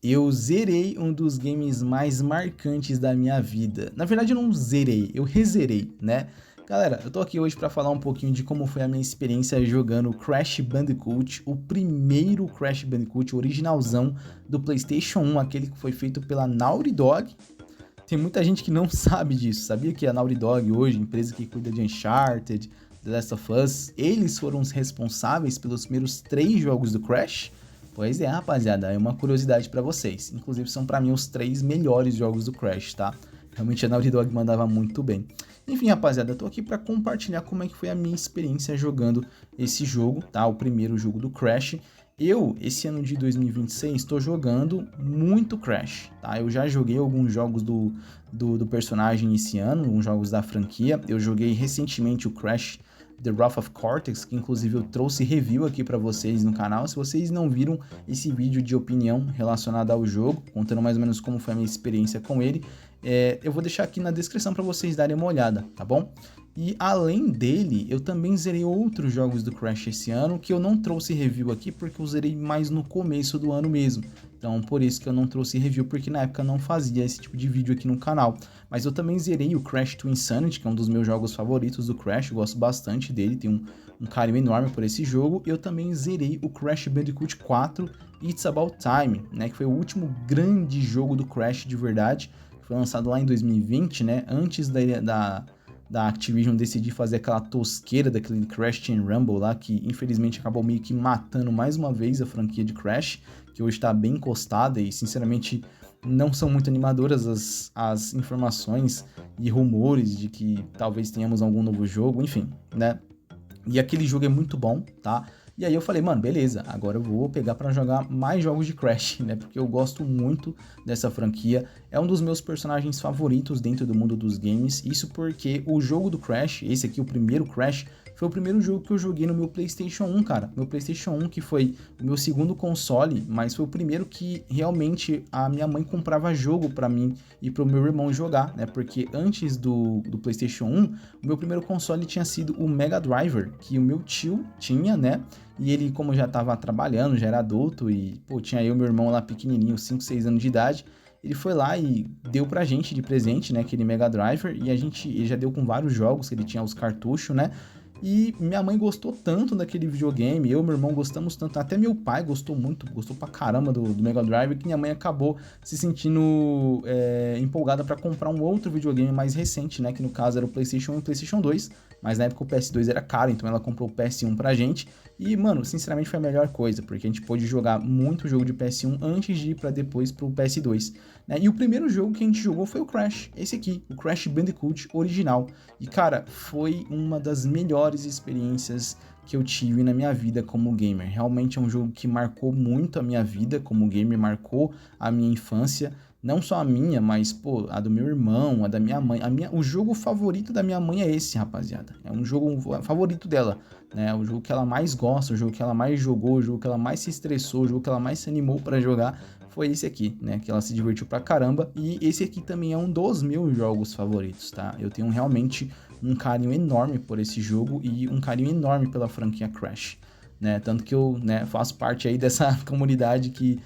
Eu zerei um dos games mais marcantes da minha vida. Na verdade, eu não zerei, eu rezerei, né? Galera, eu tô aqui hoje pra falar um pouquinho de como foi a minha experiência jogando Crash Bandicoot, o primeiro Crash Bandicoot originalzão do PlayStation 1, aquele que foi feito pela Naughty Dog. Tem muita gente que não sabe disso. Sabia que a Naughty Dog hoje, empresa que cuida de Uncharted, The Last of Us, eles foram os responsáveis pelos primeiros 3 jogos do Crash? Pois é, rapaziada, é uma curiosidade pra vocês. Inclusive são pra mim os 3 melhores jogos do Crash, tá? Realmente a Naughty Dog mandava muito bem. Enfim, rapaziada, eu tô aqui pra compartilhar como é que foi a minha experiência jogando esse jogo, tá? O primeiro jogo do Crash. Esse ano de 2026, estou jogando muito Crash, tá? Eu já joguei alguns jogos do personagem esse ano, alguns jogos da franquia. Eu joguei recentemente o Crash The Wrath of Cortex, que inclusive eu trouxe review aqui para vocês no canal. Se vocês não viram esse vídeo de opinião relacionado ao jogo, contando mais ou menos como foi a minha experiência com ele, eu vou deixar aqui na descrição para vocês darem uma olhada, tá bom? E além dele, eu também zerei outros jogos do Crash esse ano, que eu não trouxe review aqui porque eu zerei mais no começo do ano mesmo. Então por isso que eu não trouxe review, porque na época eu não fazia esse tipo de vídeo aqui no canal. Mas eu também zerei o Crash to Insanity, que é um dos meus jogos favoritos do Crash, eu gosto bastante dele, tenho um carinho enorme por esse jogo. Eu também zerei o Crash Bandicoot 4 It's About Time, né, que foi o último grande jogo do Crash de verdade, que foi lançado lá em 2020, né, antes da Activision decidir fazer aquela tosqueira daquele Crash Team Rumble lá, que infelizmente acabou meio que matando mais uma vez a franquia de Crash, que hoje está bem encostada e sinceramente não são muito animadoras as informações e rumores de que talvez tenhamos algum novo jogo, enfim, né? E aquele jogo é muito bom, tá? E aí eu falei, mano, beleza, agora eu vou pegar pra jogar mais jogos de Crash, né? Porque eu gosto muito dessa franquia. É um dos meus personagens favoritos dentro do mundo dos games. Isso porque o jogo do Crash, esse aqui, o primeiro Crash, foi o primeiro jogo que eu joguei no meu PlayStation 1, cara. Meu PlayStation 1, que foi o meu segundo console, mas foi o primeiro que realmente a minha mãe comprava jogo pra mim e pro meu irmão jogar, né? Porque antes do PlayStation 1, o meu primeiro console tinha sido o Mega Driver, que o meu tio tinha, né? E ele, como já tava trabalhando, já era adulto e, pô, tinha eu e meu irmão lá pequenininho, 5, 6 anos de idade, ele foi lá e deu pra gente de presente, né, aquele Mega Driver, e ele já deu com vários jogos, que ele tinha os cartuchos, né, e minha mãe gostou tanto daquele videogame, eu e meu irmão gostamos tanto, até meu pai gostou muito, gostou pra caramba do Mega Drive, que minha mãe acabou se sentindo empolgada pra comprar um outro videogame mais recente, né, que no caso era o PlayStation 1 e o PlayStation 2, mas na época o PS2 era caro, então ela comprou o PS1 pra gente, e mano, sinceramente foi a melhor coisa, porque a gente pôde jogar muito jogo de PS1 antes de ir pra depois pro PS2, né, e o primeiro jogo que a gente jogou foi o Crash, esse aqui, o Crash Bandicoot original, e cara, foi uma das melhores experiências que eu tive na minha vida como gamer. Realmente é um jogo que marcou muito a minha vida como gamer, marcou a minha infância, não só a minha, mas pô, a do meu irmão, a da minha mãe. O jogo favorito da minha mãe é esse, rapaziada. É um jogo favorito dela, né? O jogo que ela mais gosta, o jogo que ela mais jogou, o jogo que ela mais se estressou, o jogo que ela mais se animou para jogar. Foi esse aqui, né, que ela se divertiu pra caramba, e esse aqui também é um dos meus jogos favoritos, tá? Eu tenho realmente um carinho enorme por esse jogo e um carinho enorme pela franquia Crash, né? Tanto que eu, né, faço parte aí dessa comunidade que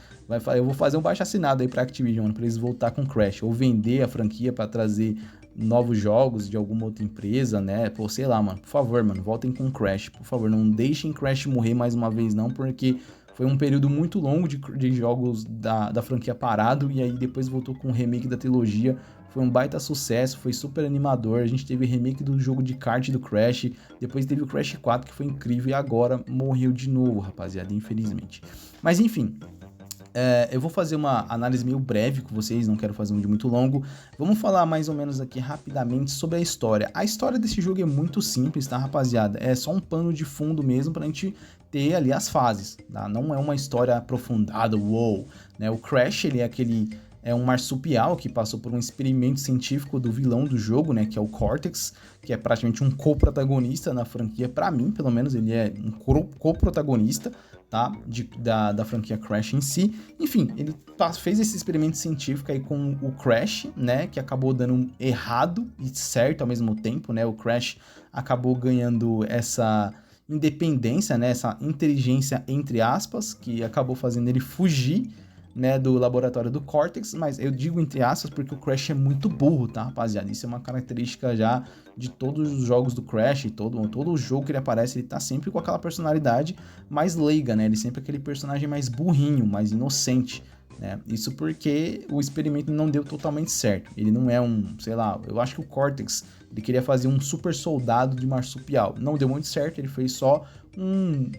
eu vou fazer um baixo-assinado aí pra Activision, pra eles voltar com Crash, ou vender a franquia pra trazer novos jogos de alguma outra empresa, né? Pô, sei lá, mano, por favor, mano, voltem com Crash, por favor, não deixem Crash morrer mais uma vez não, porque foi um período muito longo de jogos da franquia parado, e aí depois voltou com o remake da trilogia. Foi um baita sucesso, foi super animador. A gente teve remake do jogo de kart do Crash, depois teve o Crash 4, que foi incrível, e agora morreu de novo, rapaziada, infelizmente. Mas enfim, eu vou fazer uma análise meio breve com vocês, não quero fazer um vídeo muito longo. Vamos falar mais ou menos aqui rapidamente sobre a história. A história desse jogo é muito simples, tá, rapaziada? É só um pano de fundo mesmo pra gente ter ali as fases, tá? Não é uma história aprofundada, uou, né? O Crash, ele é um marsupial que passou por um experimento científico do vilão do jogo, né, que é o Cortex, que é praticamente um co-protagonista na franquia, pra mim, pelo menos, ele é um co-protagonista, tá, da franquia Crash em si. Enfim, ele fez esse experimento científico aí com o Crash, né, que acabou dando errado e certo ao mesmo tempo, né, o Crash acabou ganhando essa independência, né, essa inteligência entre aspas, que acabou fazendo ele fugir né, do laboratório do Cortex, mas eu digo entre aspas porque o Crash é muito burro, tá, rapaziada? Isso é uma característica já de todos os jogos do Crash, todo jogo que ele aparece, ele tá sempre com aquela personalidade mais leiga, né? Ele sempre é aquele personagem mais burrinho, mais inocente, né? Isso porque o experimento não deu totalmente certo. Ele não é um, sei lá, eu acho que o Cortex, ele queria fazer um super soldado de marsupial. Não deu muito certo, ele fez só um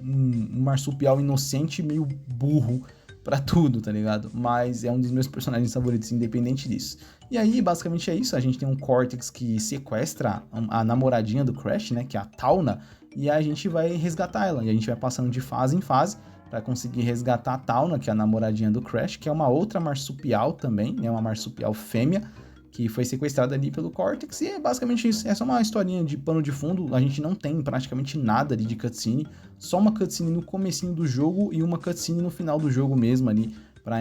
marsupial inocente meio burro pra tudo, tá ligado? Mas é um dos meus personagens favoritos, independente disso. E aí, basicamente é isso. A gente tem um Cortex que sequestra a namoradinha do Crash, né? Que é a Tauna. E a gente vai resgatar ela. E a gente vai passando de fase em fase para conseguir resgatar a Tauna, que é a namoradinha do Crash, que é uma outra marsupial também, né? Uma marsupial fêmea, que foi sequestrada ali pelo Cortex, e é basicamente isso. É só uma historinha de pano de fundo. A gente não tem praticamente nada ali de cutscene, só uma cutscene no comecinho do jogo e uma cutscene no final do jogo mesmo ali, para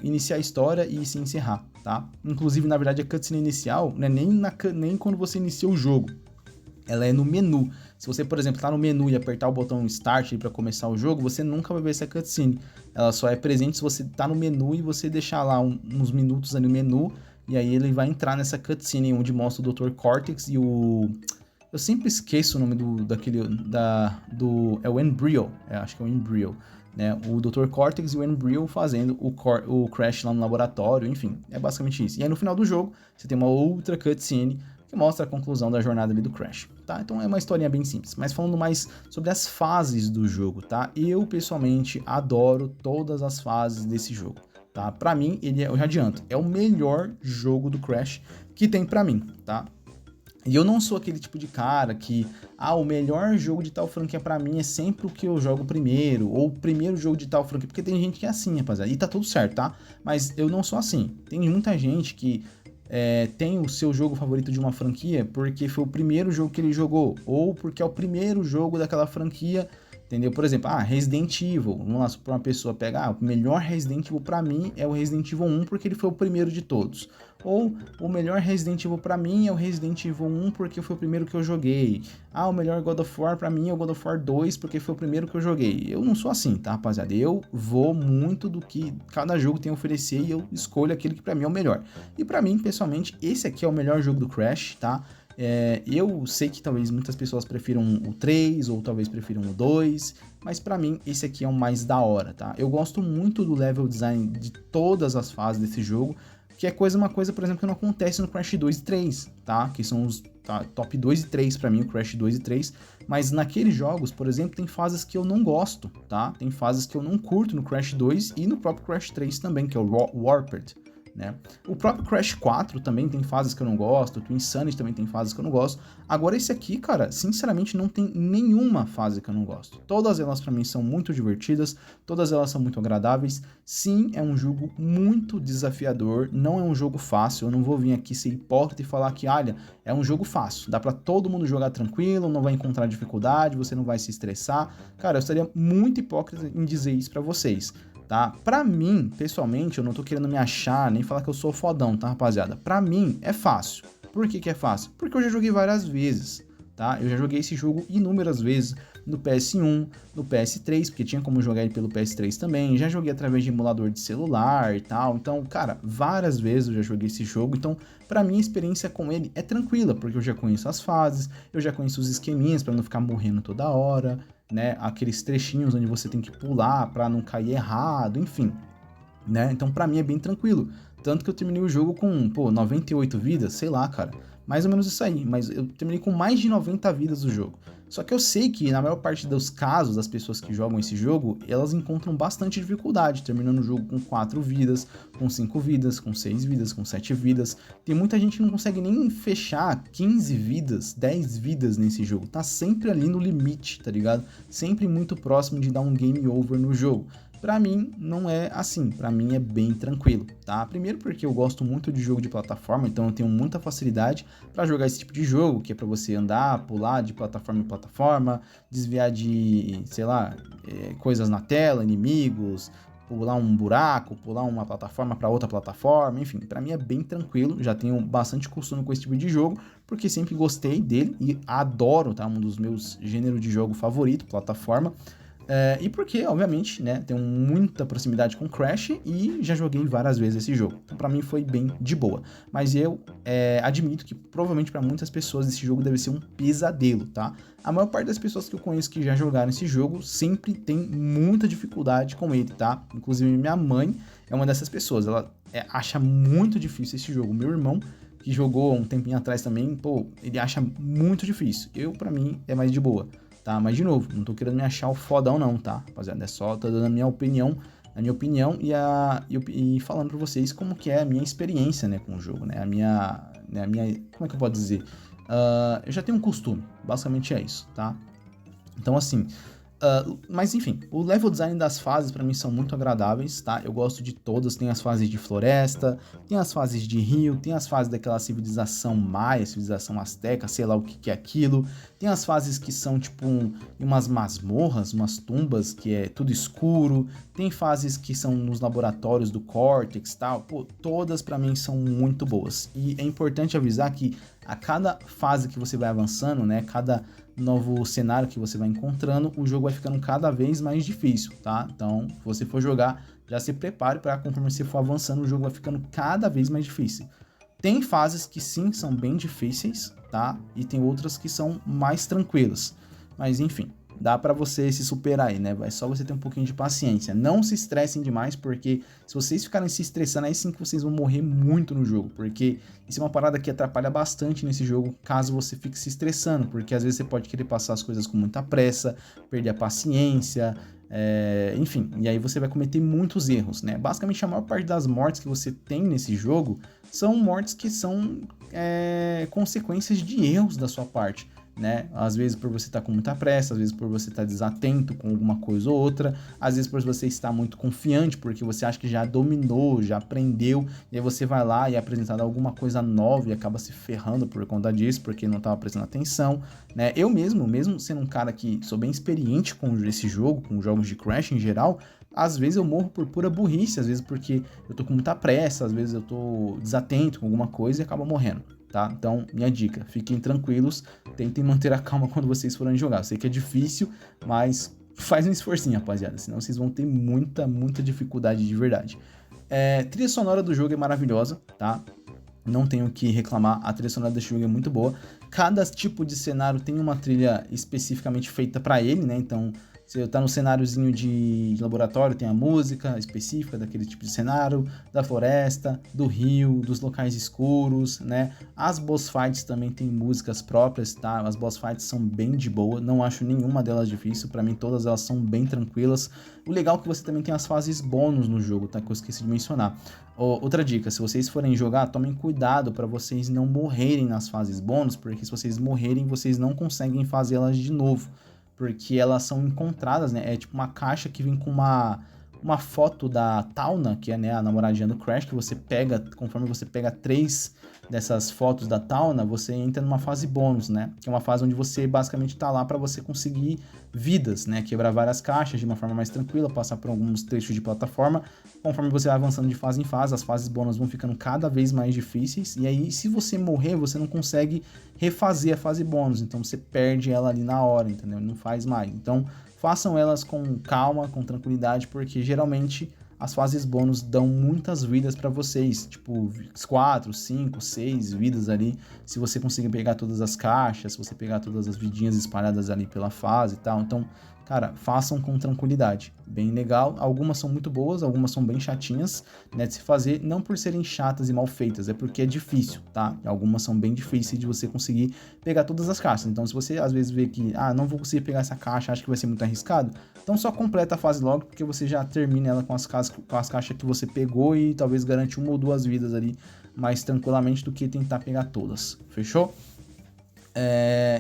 iniciar a história e se encerrar, tá? Inclusive, na verdade, a cutscene inicial não é nem quando você inicia o jogo, ela é no menu. Se você, por exemplo, tá no menu e apertar o botão Start para começar o jogo, você nunca vai ver essa cutscene. Ela só é presente se você tá no menu e você deixar lá uns minutos ali no menu, e aí ele vai entrar nessa cutscene onde mostra o Dr. Cortex e o... Eu sempre esqueço o nome é o Embryo, acho que é o Embryo, né? O Dr. Cortex e o Embryo fazendo o Crash lá no laboratório, enfim, é basicamente isso. E aí no final do jogo, você tem uma outra cutscene que mostra a conclusão da jornada ali do Crash, tá? Então é uma historinha bem simples, mas falando mais sobre as fases do jogo, tá? Eu, pessoalmente, adoro todas as fases desse jogo, tá? Pra mim, eu já adianto, é o melhor jogo do Crash que tem pra mim, tá? E eu não sou aquele tipo de cara que, o melhor jogo de tal franquia pra mim é sempre o que eu jogo primeiro, ou o primeiro jogo de tal franquia, porque tem gente que é assim, rapaziada, e tá tudo certo, tá? Mas eu não sou assim. Tem muita gente que tem o seu jogo favorito de uma franquia porque foi o primeiro jogo que ele jogou, ou porque é o primeiro jogo daquela franquia, entendeu? Por exemplo, Resident Evil, vamos lá, para uma pessoa pegar, o melhor Resident Evil pra mim é o Resident Evil 1 porque ele foi o primeiro de todos. Ou o melhor Resident Evil pra mim é o Resident Evil 1 porque foi o primeiro que eu joguei. O melhor God of War pra mim é o God of War 2 porque foi o primeiro que eu joguei. Eu não sou assim, tá, rapaziada? Eu vou muito do que cada jogo tem a oferecer e eu escolho aquele que pra mim é o melhor. E pra mim, pessoalmente, esse aqui é o melhor jogo do Crash, tá? Eu sei que talvez muitas pessoas prefiram o 3 ou talvez prefiram o 2, mas pra mim esse aqui é o mais da hora, tá? Eu gosto muito do level design de todas as fases desse jogo, que é uma coisa, por exemplo, que não acontece no Crash 2 e 3, tá? Que são os top 2 e 3 pra mim, o Crash 2 e 3, mas naqueles jogos, por exemplo, tem fases que eu não gosto, tá? Tem fases que eu não curto no Crash 2 e no próprio Crash 3 também, que é o Warped, né? O próprio Crash 4 também tem fases que eu não gosto, o Twin Suns também tem fases que eu não gosto. Agora esse aqui, cara, sinceramente não tem nenhuma fase que eu não gosto. Todas elas pra mim são muito divertidas, todas elas são muito agradáveis. Sim, é um jogo muito desafiador, não é um jogo fácil. Eu não vou vir aqui ser hipócrita e falar que, olha, é um jogo fácil, dá pra todo mundo jogar tranquilo, não vai encontrar dificuldade, você não vai se estressar. Cara, eu estaria muito hipócrita em dizer isso pra vocês, tá? Pra mim, pessoalmente, eu não tô querendo me achar, nem falar que eu sou fodão, tá, rapaziada? Pra mim, é fácil. Por que é fácil? Porque eu já joguei várias vezes, tá? Eu já joguei esse jogo inúmeras vezes no PS1, no PS3, porque tinha como jogar ele pelo PS3 também. Já joguei através de emulador de celular e tal. Então, cara, várias vezes eu já joguei esse jogo. Então, pra mim, a experiência com ele é tranquila, porque eu já conheço as fases, eu já conheço os esqueminhas pra não ficar morrendo toda hora, né? Aqueles trechinhos onde você tem que pular pra não cair errado, enfim, né? Então, pra mim é bem tranquilo. Tanto que eu terminei o jogo com, 98 vidas, sei lá, cara. Mais ou menos isso aí, mas eu terminei com mais de 90 vidas do jogo. Só que eu sei que, na maior parte dos casos, das pessoas que jogam esse jogo, elas encontram bastante dificuldade, terminando o jogo com 4 vidas, com 5 vidas, com 6 vidas, com 7 vidas. Tem muita gente que não consegue nem fechar 15 vidas, 10 vidas nesse jogo. Tá sempre ali no limite, tá ligado? Sempre muito próximo de dar um game over no jogo. Pra mim, não é assim, pra mim é bem tranquilo, tá? Primeiro porque eu gosto muito de jogo de plataforma, então eu tenho muita facilidade pra jogar esse tipo de jogo, que é pra você andar, pular de plataforma em plataforma, desviar de, sei lá, coisas na tela, inimigos, pular um buraco, pular uma plataforma pra outra plataforma, enfim, pra mim é bem tranquilo, já tenho bastante costume com esse tipo de jogo, porque sempre gostei dele e adoro, tá? Um dos meus gêneros de jogo favorito, plataforma. E porque, obviamente, né, tenho muita proximidade com Crash e já joguei várias vezes esse jogo. Então, pra mim foi bem de boa. Mas eu admito que provavelmente pra muitas pessoas esse jogo deve ser um pesadelo, tá? A maior parte das pessoas que eu conheço que já jogaram esse jogo sempre tem muita dificuldade com ele, tá? Inclusive minha mãe é uma dessas pessoas. Ela acha muito difícil esse jogo. Meu irmão, que jogou um tempinho atrás também, pô, ele acha muito difícil. Pra mim, é mais de boa. Tá? Mas, de novo, não tô querendo me achar o fodão não, tá? Rapaziada, é só tô dando a minha opinião e falando pra vocês como que é a minha experiência, né, com o jogo, né? A minha, como é que eu posso dizer? Eu já tenho um costume, basicamente é isso, tá? Então, assim, mas enfim, o level design das fases pra mim são muito agradáveis, tá? Eu gosto de todas, tem as fases de floresta, tem as fases de rio, tem as fases daquela civilização maia, civilização asteca, sei lá o que é aquilo. Tem as fases que são tipo umas masmorras, umas tumbas que é tudo escuro. Tem fases que são nos laboratórios do Cortex e tal. Pô, todas pra mim são muito boas. E é importante avisar que a cada fase que você vai avançando, né, cada novo cenário que você vai encontrando, o jogo vai ficando cada vez mais difícil, tá? Então, se você for jogar, já se prepare para conforme você for avançando, o jogo vai ficando cada vez mais difícil. Tem fases que sim são bem difíceis, tá? E tem outras que são mais tranquilas. Mas enfim, dá para você se superar aí, né? É só você ter um pouquinho de paciência. Não se estressem demais, porque se vocês ficarem se estressando, aí sim que vocês vão morrer muito no jogo. Porque isso é uma parada que atrapalha bastante nesse jogo, caso você fique se estressando. Porque às vezes você pode querer passar as coisas com muita pressa, perder a paciência, enfim, e aí você vai cometer muitos erros, né? Basicamente, a maior parte das mortes que você tem nesse jogo são mortes que são consequências de erros da sua parte, né? Às vezes por você estar com muita pressa, às vezes por você estar desatento com alguma coisa ou outra, às vezes por você estar muito confiante, porque você acha que já dominou, já aprendeu, e aí você vai lá e é apresentado alguma coisa nova e acaba se ferrando por conta disso, porque não estava prestando atenção, né? Eu mesmo sendo um cara que sou bem experiente com esse jogo, com jogos de Crash em geral, às vezes eu morro por pura burrice, às vezes porque eu tô com muita pressa, às vezes eu tô desatento com alguma coisa e acabo morrendo, tá? Então, minha dica, fiquem tranquilos, tentem manter a calma quando vocês forem jogar. Eu sei que é difícil, mas faz um esforcinho, rapaziada, senão vocês vão ter muita dificuldade de verdade. Trilha sonora do jogo é maravilhosa, tá? Não tenho o que reclamar, a trilha sonora desse jogo é muito boa. Cada tipo de cenário tem uma trilha especificamente feita para ele, né? Então, você tá no cenáriozinho de laboratório, tem a música específica daquele tipo de cenário, da floresta, do rio, dos locais escuros, né? As boss fights também tem músicas próprias, tá? As boss fights são bem de boa, não acho nenhuma delas difícil, para mim todas elas são bem tranquilas. O legal é que você também tem as fases bônus no jogo, tá? Que eu esqueci de mencionar. Outra dica, se vocês forem jogar, tomem cuidado para vocês não morrerem nas fases bônus, porque se vocês morrerem, vocês não conseguem fazê-las de novo, porque elas são encontradas, né? É tipo uma caixa que vem com uma foto da Tauna, que é, né, a namoradinha do Crash, que você pega, conforme você pega 3 dessas fotos da Tauna, você entra numa fase bônus, né? Que é uma fase onde você basicamente tá lá para você conseguir vidas, né? Quebrar várias caixas de uma forma mais tranquila, passar por alguns trechos de plataforma. Conforme você vai avançando de fase em fase, as fases bônus vão ficando cada vez mais difíceis, e aí se você morrer, você não consegue refazer a fase bônus, então você perde ela ali na hora, entendeu? Não faz mais. Então, façam elas com calma, com tranquilidade, porque geralmente as fases bônus dão muitas vidas para vocês, tipo 4, 5, 6 vidas ali, se você conseguir pegar todas as caixas, se você pegar todas as vidinhas espalhadas ali pela fase e tal. Então, cara, façam com tranquilidade, bem legal. Algumas são muito boas, algumas são bem chatinhas, né, de se fazer, não por serem chatas e mal feitas, é porque é difícil, tá? Algumas são bem difíceis de você conseguir pegar todas as caixas. Então, se você às vezes vê que, não vou conseguir pegar essa caixa, acho que vai ser muito arriscado, então só completa a fase logo, porque você já termina ela com as caixas que você pegou e talvez garante 1 ou 2 vidas ali mais tranquilamente do que tentar pegar todas, fechou?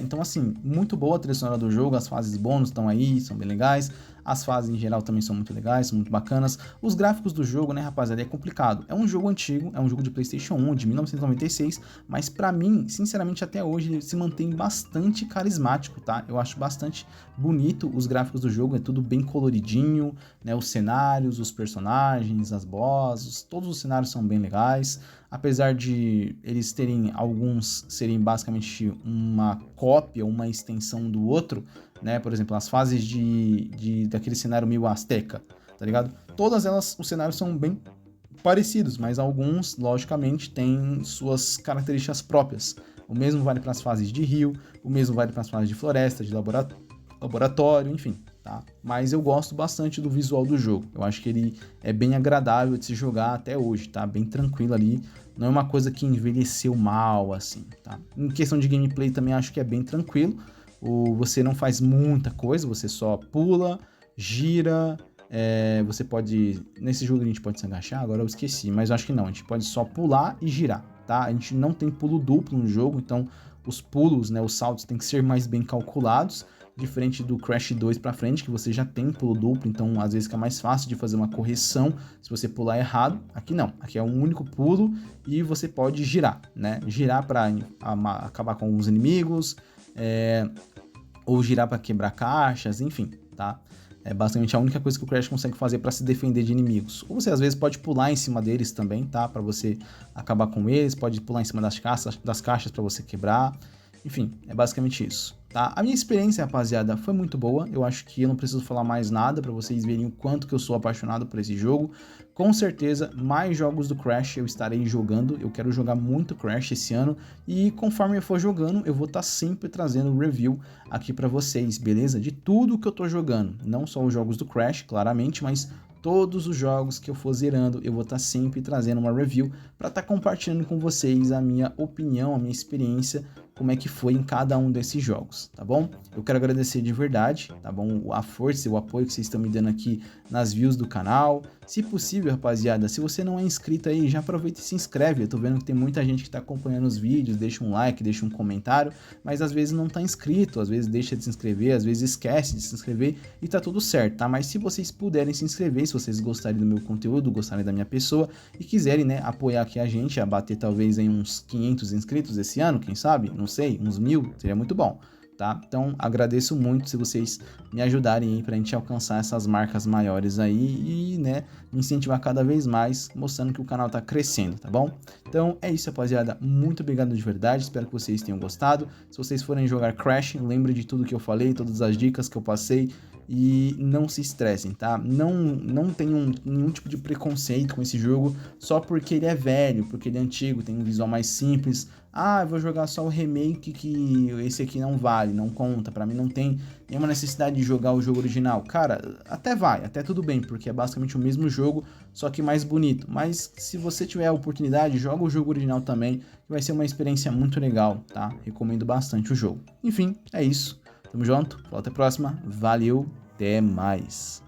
Então, assim, muito boa a trilha sonora do jogo, as fases bônus estão aí, são bem legais, as fases em geral também são muito legais, são muito bacanas. Os gráficos do jogo, né, rapaziada, é complicado. É um jogo antigo, é um jogo de PlayStation 1, de 1996, mas pra mim, sinceramente, até hoje ele se mantém bastante carismático, tá? Eu acho bastante bonito os gráficos do jogo, é tudo bem coloridinho, né? Os cenários, os personagens, as bosses, todos os cenários são bem legais. Apesar de eles terem, alguns serem basicamente uma cópia, uma extensão do outro, né? Por exemplo, as fases daquele cenário meio azteca, tá ligado? Todas elas, os cenários são bem parecidos, mas alguns, logicamente, têm suas características próprias. O mesmo vale para as fases de rio, o mesmo vale para as fases de floresta, de laboratório, enfim, tá? Mas eu gosto bastante do visual do jogo. Eu acho que ele é bem agradável de se jogar até hoje, tá? Bem tranquilo ali. Não é uma coisa que envelheceu mal, assim, tá? Em questão de gameplay também acho que é bem tranquilo. Você não faz muita coisa, você só pula, gira. Você pode... Nesse jogo a gente pode se agachar, agora eu esqueci, mas eu acho que não. A gente pode só pular e girar, tá? A gente não tem pulo duplo no jogo, então os pulos, né, os saltos tem que ser mais bem calculados, diferente do Crash 2 pra frente, que você já tem pulo duplo, então às vezes fica mais fácil de fazer uma correção se você pular errado. Aqui não, aqui é um único pulo e você pode girar, né? Girar para acabar com alguns inimigos, ou girar para quebrar caixas, enfim, tá? É basicamente a única coisa que o Crash consegue fazer para se defender de inimigos. Ou você às vezes pode pular em cima deles também, tá? Para você acabar com eles, pode pular em cima das caixas para você quebrar. Enfim, é basicamente isso, tá? A minha experiência, rapaziada, foi muito boa. Eu acho que eu não preciso falar mais nada para vocês verem o quanto que eu sou apaixonado por esse jogo. Com certeza, mais jogos do Crash eu estarei jogando. Eu quero jogar muito Crash esse ano. E conforme eu for jogando, eu vou estar sempre trazendo review aqui para vocês, beleza? De tudo que eu tô jogando. Não só os jogos do Crash, claramente, mas todos os jogos que eu for zerando, eu vou estar sempre trazendo uma review para estar compartilhando com vocês a minha opinião, a minha experiência, como é que foi em cada um desses jogos, tá bom? Eu quero agradecer de verdade, tá bom? A força e o apoio que vocês estão me dando aqui nas views do canal. Se possível, rapaziada, se você não é inscrito aí, já aproveita e se inscreve. Eu tô vendo que tem muita gente que tá acompanhando os vídeos, deixa um like, deixa um comentário, mas às vezes não tá inscrito, às vezes deixa de se inscrever, às vezes esquece de se inscrever e tá tudo certo, tá? Mas se vocês puderem se inscrever, se vocês gostarem do meu conteúdo, gostarem da minha pessoa e quiserem, né, apoiar aqui a gente, a bater talvez em uns 500 inscritos esse ano, quem sabe? Não sei, uns 1000, seria muito bom, tá? Então agradeço muito se vocês me ajudarem aí pra gente alcançar essas marcas maiores aí e, né, me incentivar cada vez mais, mostrando que o canal tá crescendo, tá bom? Então é isso, rapaziada, muito obrigado de verdade, espero que vocês tenham gostado. Se vocês forem jogar Crash, lembre de tudo que eu falei, todas as dicas que eu passei e não se estressem, tá? Não tenham nenhum tipo de preconceito com esse jogo só porque ele é velho, porque ele é antigo, tem um visual mais simples. Ah, eu vou jogar só o remake que esse aqui não vale, não conta, pra mim não tem nenhuma necessidade de jogar o jogo original. Cara, até vai, até tudo bem, porque é basicamente o mesmo jogo, só que mais bonito. Mas se você tiver a oportunidade, joga o jogo original também, que vai ser uma experiência muito legal, tá? Recomendo bastante o jogo. Enfim, é isso. Tamo junto, até a próxima, valeu, até mais.